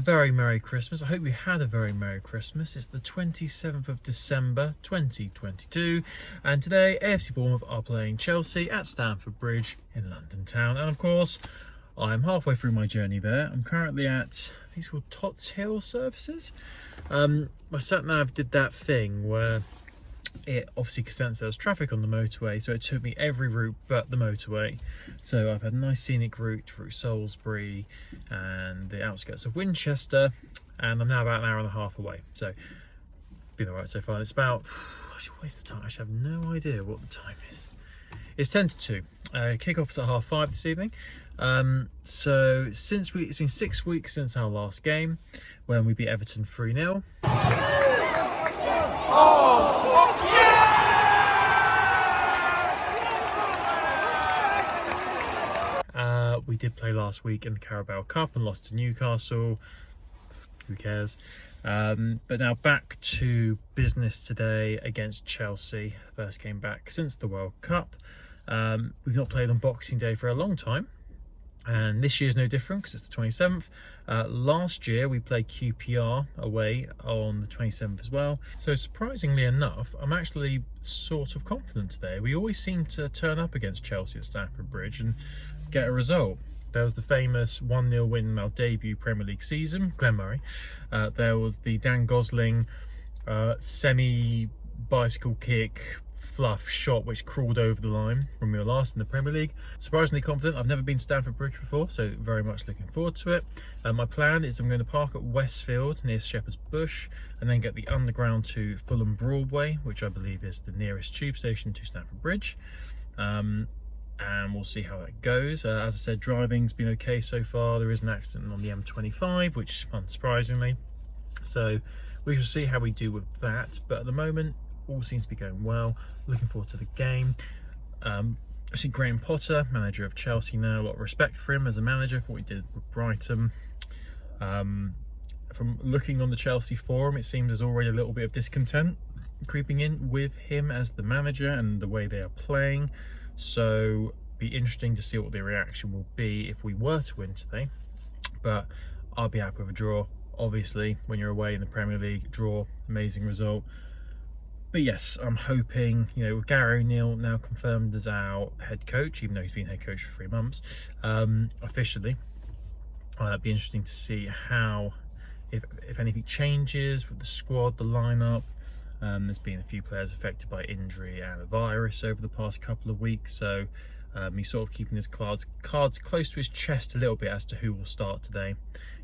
very Merry Christmas. I hope you had a very Merry Christmas. It's the 27th of December 2022, and today AFC Bournemouth are playing Chelsea at Stamford Bridge in London town. And of course, I'm halfway through my journey there. I'm currently at, I think it's called Tots Hill Services. My sat-nav did that thing where it obviously could sense there was traffic on the motorway, so it took me every route but the motorway. So I've had a nice scenic route through Salisbury and the outskirts of Winchester, and I'm now about an hour and a half away. So been alright so far. It's about, what is the time? I actually have no idea what the time is. It's 10 to 2. Kick-off's at 5:30 this evening. So it's been 6 weeks since our last game when we beat Everton 3-0. We did play last week in the Carabao Cup and lost to Newcastle. Who cares? But now back to business today against Chelsea. First game back since the World Cup. We've not played on Boxing Day for a long time, and this year's no different because it's the 27th. Last year we played QPR away on the 27th as well. So surprisingly enough, I'm actually sort of confident today. We always seem to turn up against Chelsea at Stamford Bridge and get a result. There was the famous 1-0 win in our debut Premier League season, Glenn Murray. There was the Dan Gosling semi-bicycle kick fluff shot which crawled over the line when we were last in the Premier League. Surprisingly confident. I've never been to Stamford Bridge before, so very much looking forward to it. My plan is I'm going to park at Westfield near Shepherd's Bush and then get the underground to Fulham Broadway, which I believe is the nearest tube station to Stamford Bridge. And we'll see how that goes. As I said, driving's been okay so far. There is an accident on the M25, which unsurprisingly. So we shall see how we do with that. But at the moment, all seems to be going well. Looking forward to the game. I see Graham Potter, manager of Chelsea now. A lot of respect for him as a manager for what he did with Brighton. From looking on the Chelsea forum, it seems there's already a little bit of discontent creeping in with him as the manager and the way they are playing. So be interesting to see what the reaction will be if we were to win today. But I'll be happy with a draw. Obviously, when you're away in the Premier League, draw, amazing result. But yes, I'm hoping, with Gary O'Neill now confirmed as our head coach, even though he's been head coach for 3 months, officially, it'd be interesting to see how, if anything changes with the squad, the lineup. There's been a few players affected by injury and a virus over the past couple of weeks, so he's sort of keeping his cards close to his chest a little bit as to who will start today,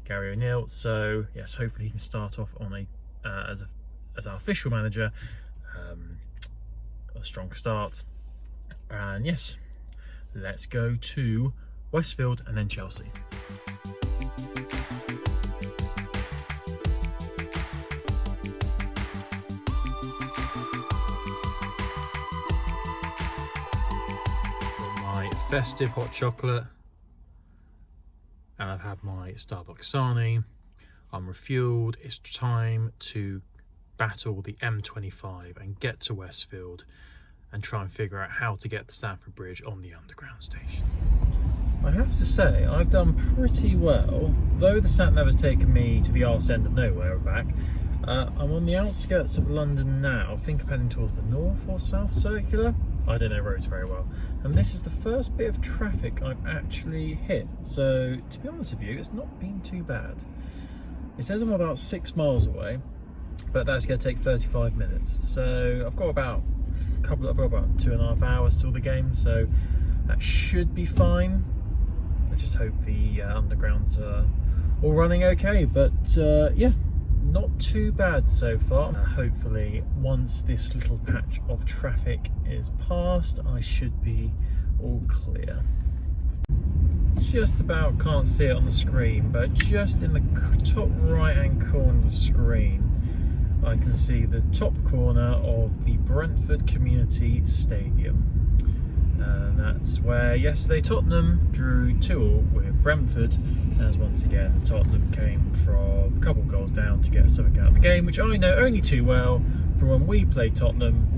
Gary O'Neill. So yes, hopefully he can start off on as our official manager, a strong start. And yes, let's go to Westfield and then Chelsea. Festive hot chocolate, and I've had my Starbucks Sarnie. I'm refueled. It's time to battle the M25 and get to Westfield and try and figure out how to get to Stamford Bridge on the underground station. I have to say, I've done pretty well, though the sat-nav has taken me to the arse end of nowhere and back. I'm on the outskirts of London now. I think I'm heading towards the north or south circular. I don't know roads very well. And this is the first bit of traffic I've actually hit. So, to be honest with you, it's not been too bad. It says I'm about 6 miles away, but that's going to take 35 minutes. So, I've got about 2.5 hours till the game, so that should be fine. I just hope the undergrounds are all running okay, but yeah. Not too bad so far. Hopefully once this little patch of traffic is passed, I should be all clear. Just about can't see it on the screen, but just in the top right hand corner of the screen I can see the top corner of the Brentford Community Stadium. And that's where yesterday Tottenham drew 2-2 with Brentford, as once again Tottenham came from a couple of goals down to get something out of the game, which I know only too well from when we played Tottenham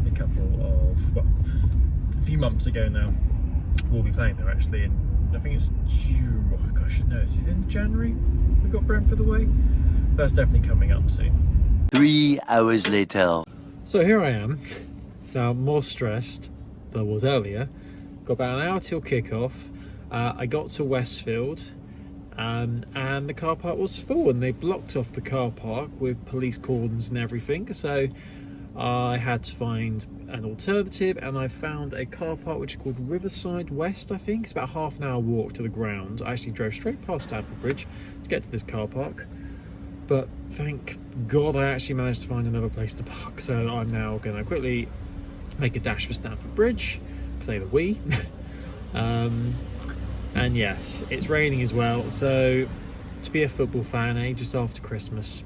a few months ago now. We'll be playing there actually in I think it's due, oh gosh, I should know, is it in January we got Brentford away? That's definitely coming up soon. 3 hours later. So here I am, now more stressed than I was earlier. Got about an hour till kick-off. I got to Westfield and the car park was full, and they blocked off the car park with police cordons and everything. So I had to find an alternative, and I found a car park which is called Riverside West, I think. It's about half an hour walk to the ground. I actually drove straight past Stamford Bridge to get to this car park, but thank God I actually managed to find another place to park. So I'm now going to quickly make a dash for Stamford Bridge, play the Wii. And yes, it's raining as well, so to be a football fan, just after Christmas,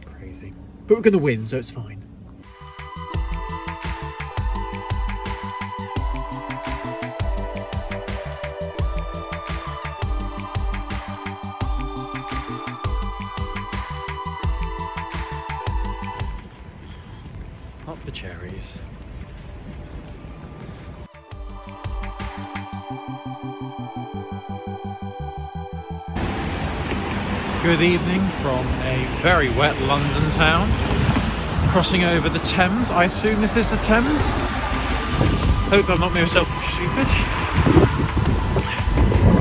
crazy. But we're going to win, so it's fine. Up the Cherries. Good evening from a very wet London town. Crossing over the Thames. I assume this is the Thames. Hope I've not made myself stupid.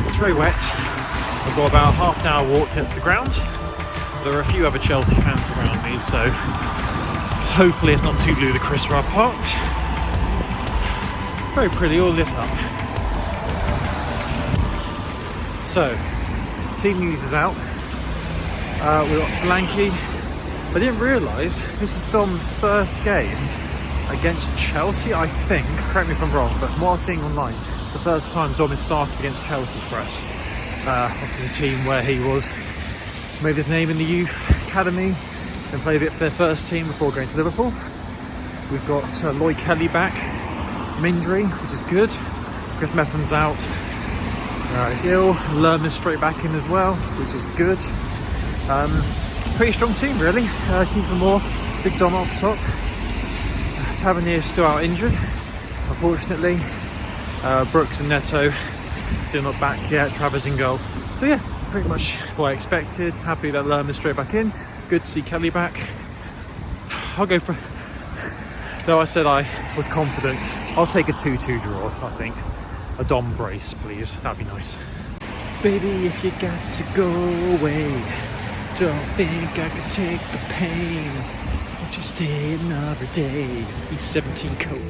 It's very wet. I've got about a half an hour walk to get to the ground. There are a few other Chelsea fans around me, so hopefully it's not too ludicrous where I parked. Very pretty, all lit up. So, team news is out. We've got Solanke. I didn't realise this is Dom's first game against Chelsea, I think. Correct me if I'm wrong, but from what I was seeing online, it's the first time Dom is starting against Chelsea for us. Obviously the team where he made his name in the youth academy, then played a bit for their first team before going to Liverpool. We've got Lloyd Kelly back from injury, which is good. Chris Metham's out. He's ill. Lerman's straight back in as well, which is good. Pretty strong team really. Kiefer Moore, Big Dom up top. Tavernier's still out injured, unfortunately. Brooks and Neto still not back yet. Travers in goal. So yeah, pretty much what I expected. Happy that Lerman's straight back in. Good to see Kelly back. I'll go for, though I said I was confident, I'll take a 2-2 draw, I think. A Dom brace, please. That'd be nice. Baby, if you got to go away, don't think I can take the pain. Won't you stay another day? Be 17 coat.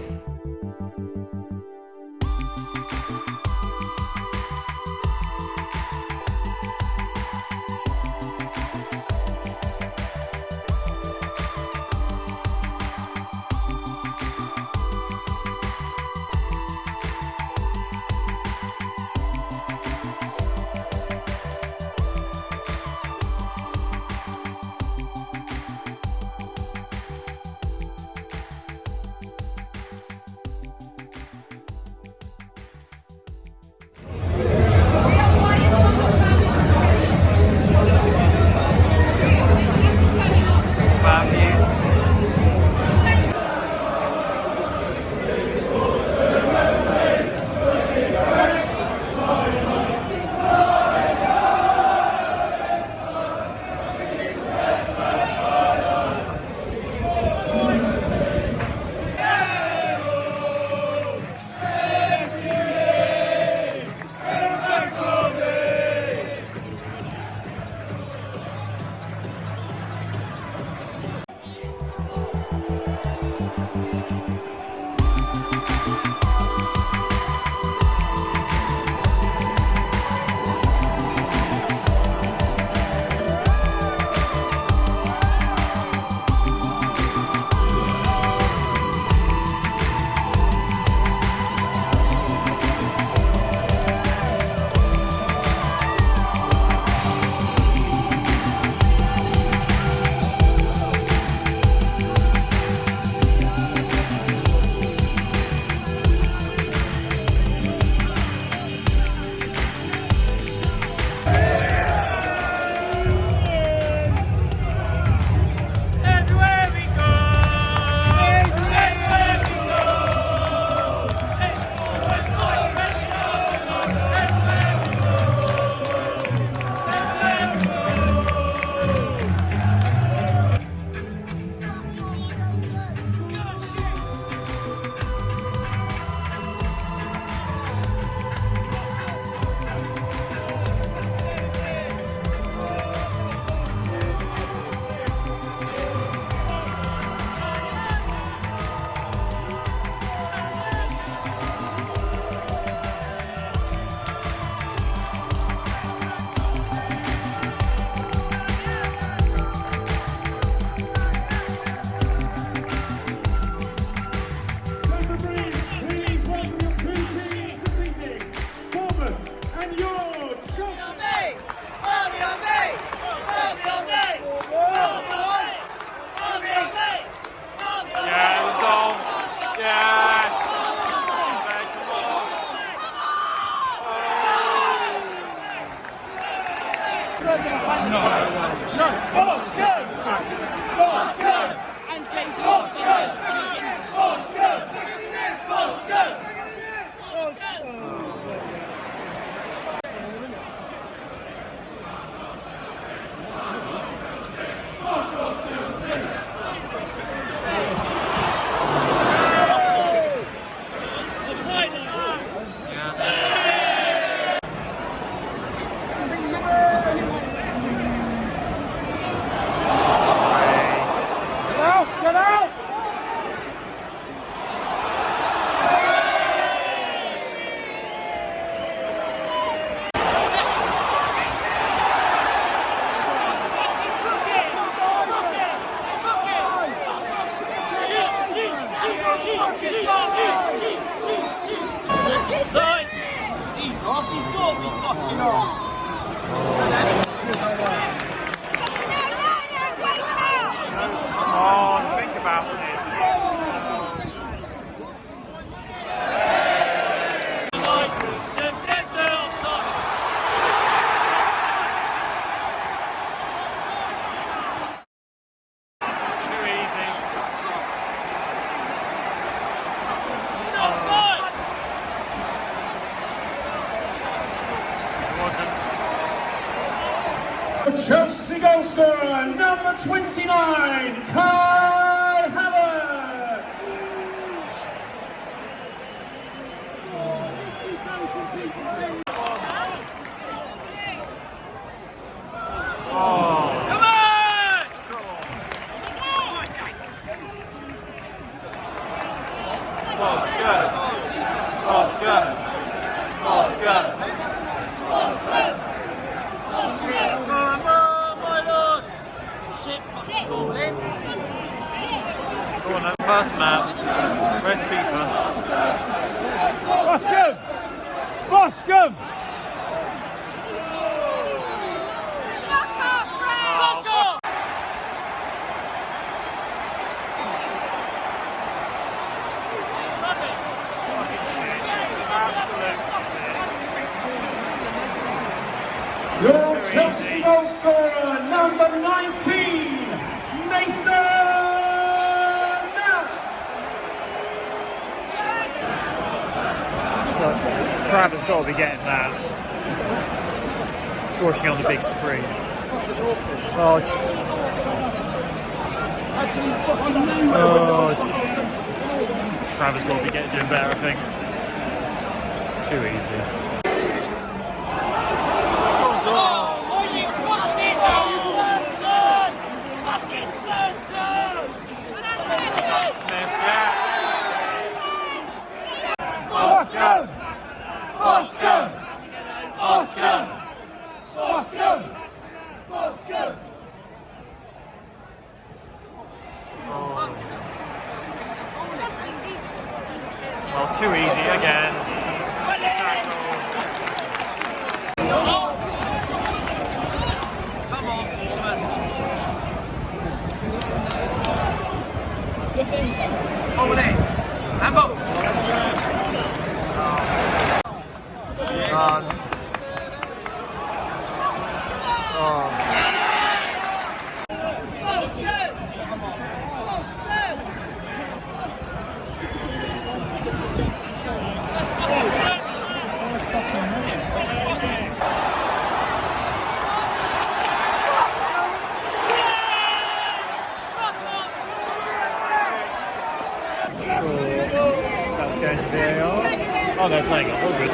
Chelsea goal scorer, number 29, Kai Havertz. First match, where's keeper? Boscombe! Boscombe! Your Chelsea goal scorer, number 19, Mason! Crab has got to be getting that. Watching on the big screen. Crab has got to be doing better, I think. Too easy. Well, too easy again. Come on, Foreman. Over there. Hambo. That's going to VAR. Oh, they're playing it. All good.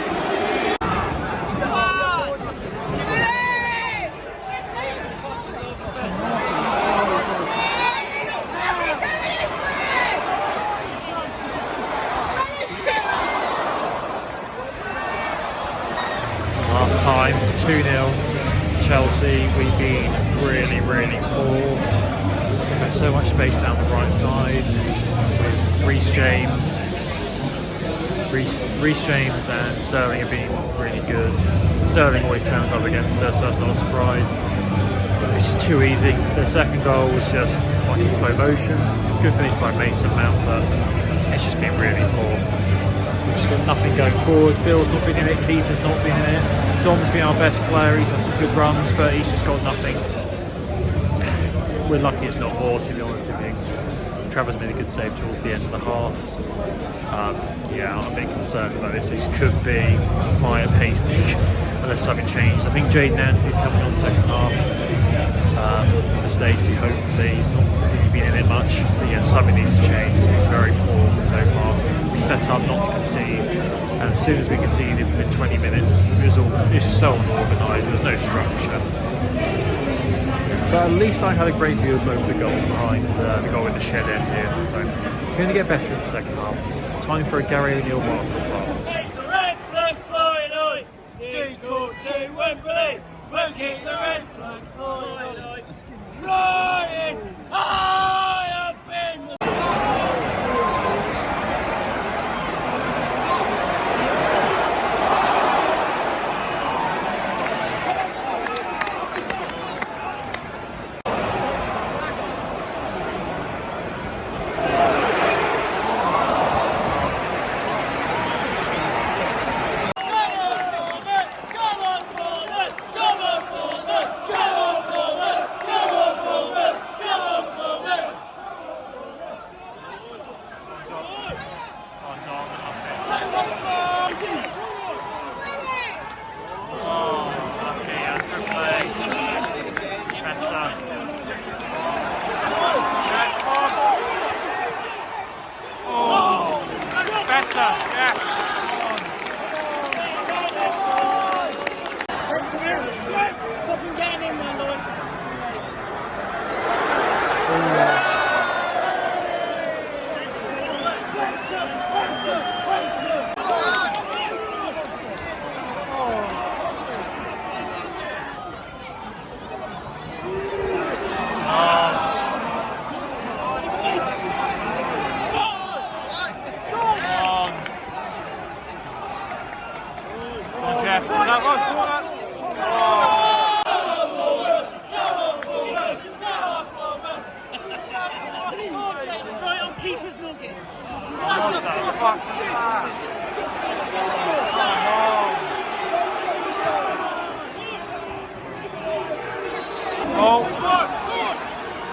Half time, 2-0 Chelsea. We've been really, really poor. There's so much space down the right side with Reece James and Sterling have been really good. Sterling always turns up against us, so that's not a surprise. It's just too easy. The second goal was just like in slow motion. Good finish by Mason Mount, but it's just been really poor. We've just got nothing going forward. Phil's not been in it, Keith has not been in it. Dom's been our best player, he's had some good runs, but he's just got nothing we're lucky it's not more, to be honest with you. Travers made a good save towards the end of the half. Yeah, I'm a bit concerned about this. This could be quite a pasty unless something changed. I think Jaden Anthony's coming on second half. For Stacey, hopefully he's not really been in it much. But yeah, something needs to change. It's been very poor so far. We set up not to concede, and as soon as we conceded within 20 minutes, it was just so unorganised. There was no structure. But at least I had a great view of both the goals behind the goal in the shed end here. So we're going to get better in the second half. Time for a Gary O'Neill masterclass. Keep the red flag flying high. Decourt to Wembley. We'll keep the red flag flying high. Flying high up in the...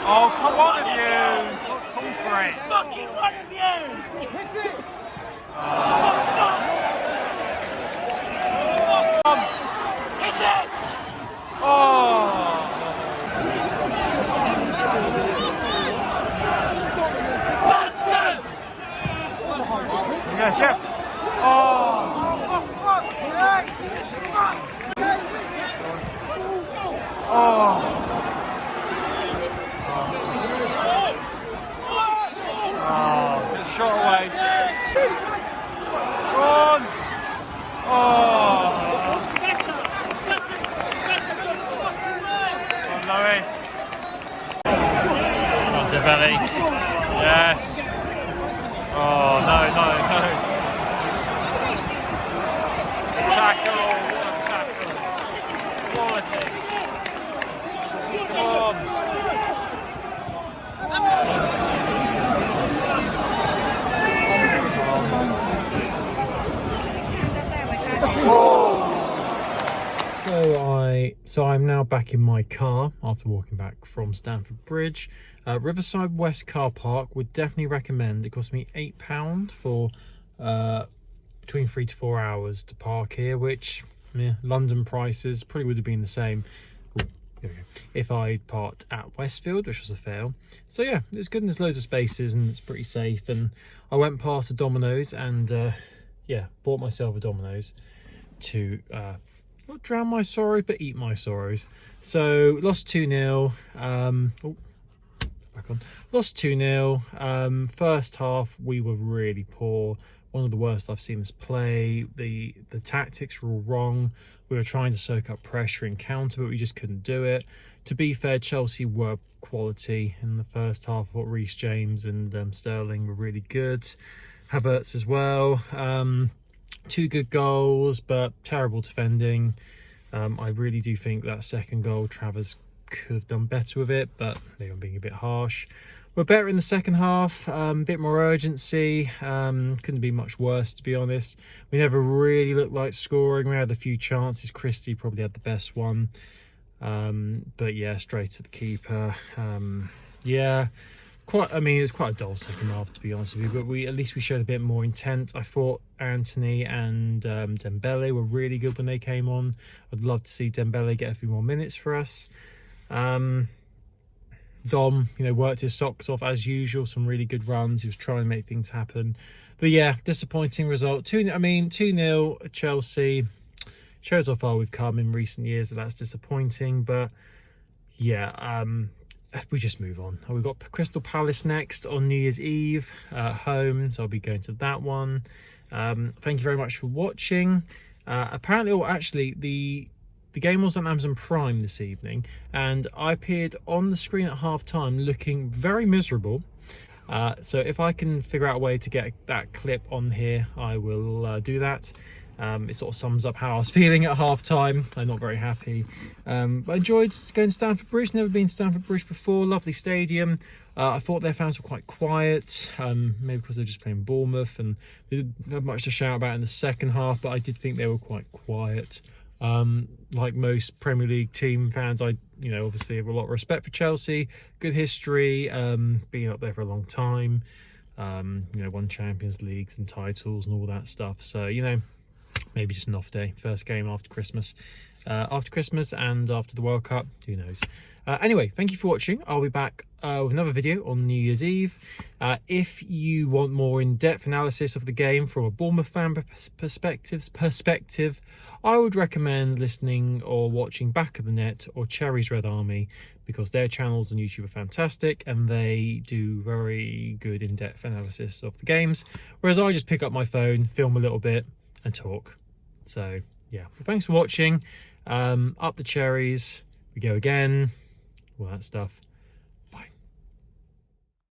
Oh, come on with you! Come for it! Fucking one of you! Hit it! Hit it! Oh! Yes, yes! Oh! Oh! Shot away. Run! Oh! On Lewis. On to Belly. Yes. Oh, no. Tackle. What a tackle. Quality. Come on. So I'm now back in my car after walking back from Stamford Bridge. Riverside West car park would definitely recommend. It cost me £8 for between 3 to 4 hours to park here, which London prices probably would have been the same. Ooh, there we go. If I parked at Westfield, which was a fail. So yeah, it's good and there's loads of spaces and it's pretty safe. And I went past a Domino's and yeah, bought myself a Domino's to not drown my sorrows, but eat my sorrows. So lost 2-0. Back on. Lost 2-0. First half we were really poor. One of the worst I've seen us play. The tactics were all wrong. We were trying to soak up pressure and counter, but we just couldn't do it. To be fair, Chelsea were quality in the first half. I thought Reece James and Sterling were really good. Havertz as well. 2 good goals, but terrible defending. I really do think that second goal, Travers could have done better with it, but they were being a bit harsh. We're better in the second half, a bit more urgency. Couldn't be much worse, to be honest. We never really looked like scoring. We had a few chances. Christie probably had the best one. But yeah, straight to the keeper. Yeah, I mean, it was quite a dull second half, to be honest with you, but at least we showed a bit more intent. I thought Anthony and Dembele were really good when they came on. I'd love to see Dembele get a few more minutes for us. Dom, worked his socks off as usual. Some really good runs. He was trying to make things happen. But yeah, disappointing result. 2-0 Chelsea. Shows how far we've come in recent years. That's disappointing. But yeah, we just move on. We've got Crystal Palace next on New Year's Eve at home, so I'll be going to that one. Thank you very much for watching. Actually, the game was on Amazon Prime this evening, and I appeared on the screen at half-time looking very miserable. So if I can figure out a way to get that clip on here, I will do that. It sort of sums up how I was feeling at half-time. I'm not very happy. But I enjoyed going to Stamford Bridge. Never been to Stamford Bridge before. Lovely stadium. I thought their fans were quite quiet, maybe because they're just playing Bournemouth and they didn't have much to shout about in the second half, but I did think they were quite quiet. Like most Premier League team fans, I obviously have a lot of respect for Chelsea. Good history, been up there for a long time. Won Champions Leagues and titles and all that stuff. So, maybe just an off day. First game after Christmas. And after the World Cup, who knows. Anyway, thank you for watching. I'll be back with another video on New Year's Eve. If you want more in-depth analysis of the game from a Bournemouth fan perspective, I would recommend listening or watching Back of the Net or Cherries Red Army, because their channels on YouTube are fantastic and they do very good in-depth analysis of the games, whereas I just pick up my phone, film a little bit and talk. So yeah, well, thanks for watching. Up the Cherries, we go again, all that stuff.